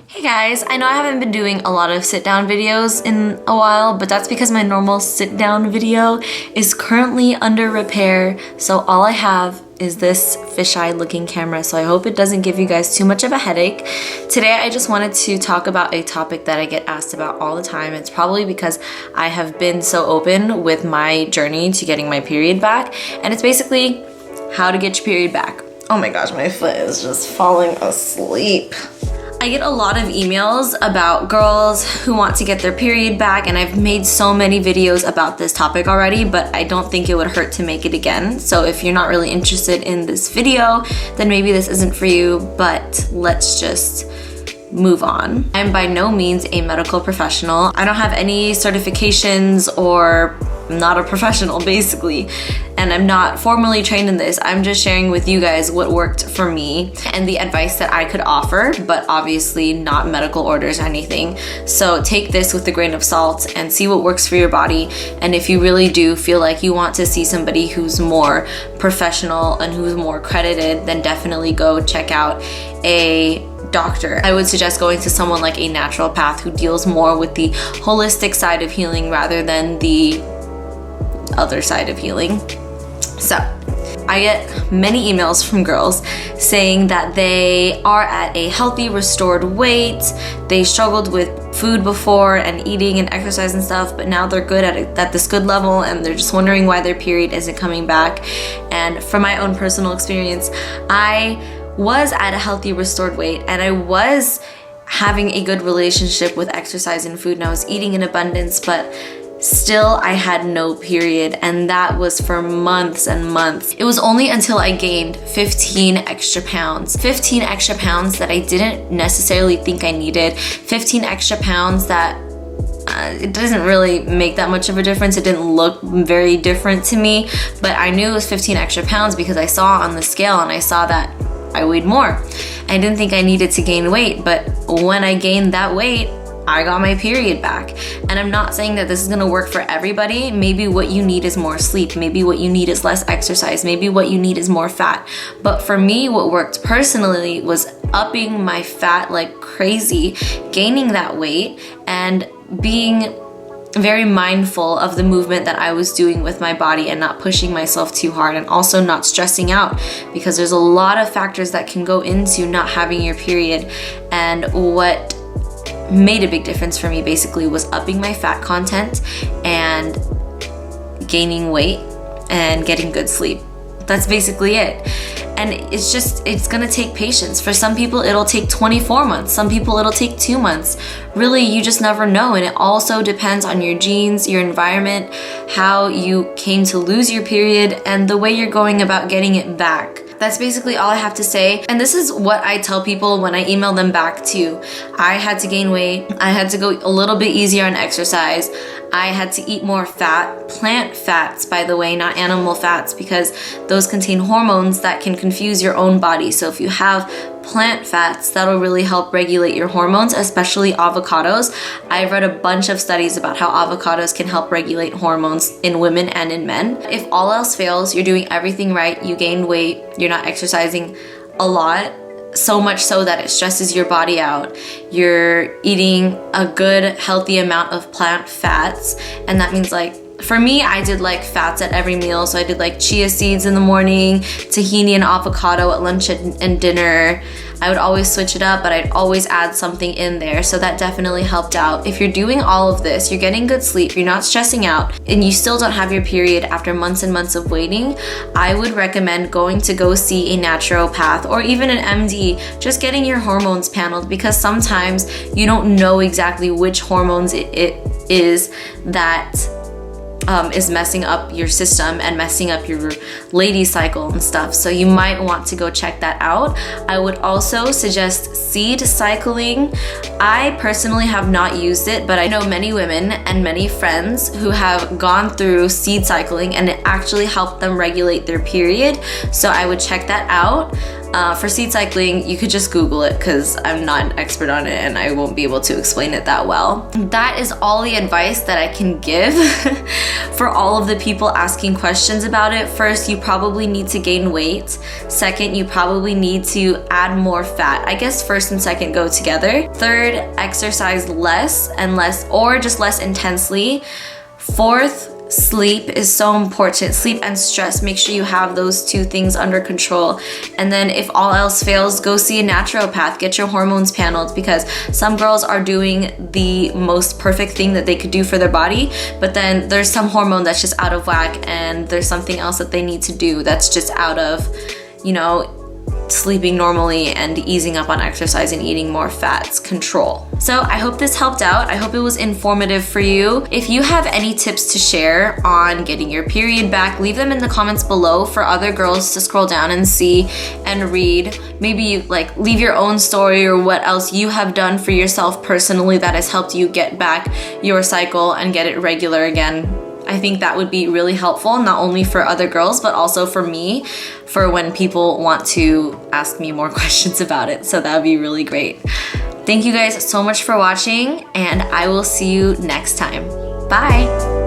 Hey guys, I know I haven't been doing a lot of sit down videos in a while, but that's because my normal sit down video is currently under repair, so all I have is this fisheye looking camera, so I hope it doesn't give you guys too much of a headache. Today I just wanted to talk about a topic that I get asked about all the time. It's probably because I have been so open with my journey to getting my period back, and it's basically how to get your period back. Oh my gosh, my foot is just falling asleep. I get a lot of emails about girls who want to get their period back, and I've made so many videos about this topic already, but I don't think it would hurt to make it again. So if you're not really interested in this video, then maybe this isn't for you, but let's just move on. I'm by no means a medical professional. I don't have any certifications, or I'm not a professional basically, and I'm not formally trained in this. I'm just sharing with you guys what worked for me and the advice that I could offer, but obviously not medical orders or anything. So take this with a grain of salt and see what works for your body. And if you really do feel like you want to see somebody who's more professional and who's more credited, then definitely go check out a doctor. I would suggest going to someone like a naturopath who deals more with the holistic side of healing rather than the other side of healing. So I get many emails from girls saying that they are at a healthy, restored weight. They struggled with food before and eating and exercise and stuff, but now they're good at this good level, and they're just wondering why their period isn't coming back. And from my own personal experience, I was at a healthy, restored weight, and I was having a good relationship with exercise and food, and I was eating in abundance, but still I had no period, and that was for months and months. It was only until I gained 15 extra pounds. 15 extra pounds that I didn't necessarily think I needed. 15 extra pounds that it doesn't really make that much of a difference. It didn't look very different to me, but I knew it was 15 extra pounds because I saw on the scale and I saw that I weighed more. I didn't think I needed to gain weight, but when I gained that weight, I got my period back. And I'm not saying that this is gonna work for everybody. Maybe what you need is more sleep. Maybe what you need is less exercise. Maybe what you need is more fat. But for me, what worked personally was upping my fat like crazy, gaining that weight, and being very mindful of the movement that I was doing with my body and not pushing myself too hard, and also not stressing out, because there's a lot of factors that can go into not having your period. And what made a big difference for me basically was upping my fat content and gaining weight and getting good sleep. That's basically it. And it's gonna take patience. For some people it'll take 24 months, some people it'll take 2 months. Really, you just never know. And it also depends on your genes, your environment, how you came to lose your period, and the way you're going about getting it back. That's basically all I have to say. And this is what I tell people when I email them back too. I had to gain weight. I had to go a little bit easier on exercise. I had to eat more fat, plant fats, by the way, not animal fats, because those contain hormones that can confuse your own body. So if you have plant fats, that'll really help regulate your hormones, especially avocados. I've read a bunch of studies about how avocados can help regulate hormones in women and in men. If all else fails, you're doing everything right, you gained weight, you're not exercising a lot, so much so that it stresses your body out. You're eating a good, healthy amount of plant fats, and that means, like, for me, I did like fats at every meal. So I did like chia seeds in the morning, tahini and avocado at lunch and dinner. I would always switch it up, but I'd always add something in there. So that definitely helped out. If you're doing all of this, you're getting good sleep, you're not stressing out, and you still don't have your period after months and months of waiting, I would recommend going to go see a naturopath or even an MD, just getting your hormones paneled, because sometimes you don't know exactly which hormones it is that is messing up your system and messing up your lady cycle and stuff. So you might want to go check that out. I would also suggest seed cycling. I personally have not used it, but I know many women and many friends who have gone through seed cycling, and it actually helped them regulate their period. So I would check that out. For seed cycling, you could just Google it because I'm not an expert on it and I won't be able to explain it that well. That is all the advice that I can give for all of the people asking questions about it. First, you probably need to gain weight. Second, you probably need to add more fat. I guess first and second go together. Third, exercise less and less, or just less intensely. Fourth, sleep is so important. Sleep and stress, make sure you have those two things under control. And then if all else fails, go see a naturopath, get your hormones paneled, because some girls are doing the most perfect thing that they could do for their body, but then there's some hormone that's just out of whack and there's something else that they need to do that's just out of, you know, sleeping normally and easing up on exercise and eating more fats control. So I hope this helped out. I hope it was informative for you. If you have any tips to share on getting your period back, leave them in the comments below for other girls to scroll down and see and read. Maybe like leave your own story or what else you have done for yourself personally that has helped you get back your cycle and get it regular again. I think that would be really helpful, not only for other girls, but also for me, for when people want to ask me more questions about it. So that would be really great. Thank you guys so much for watching, and I will see you next time. Bye.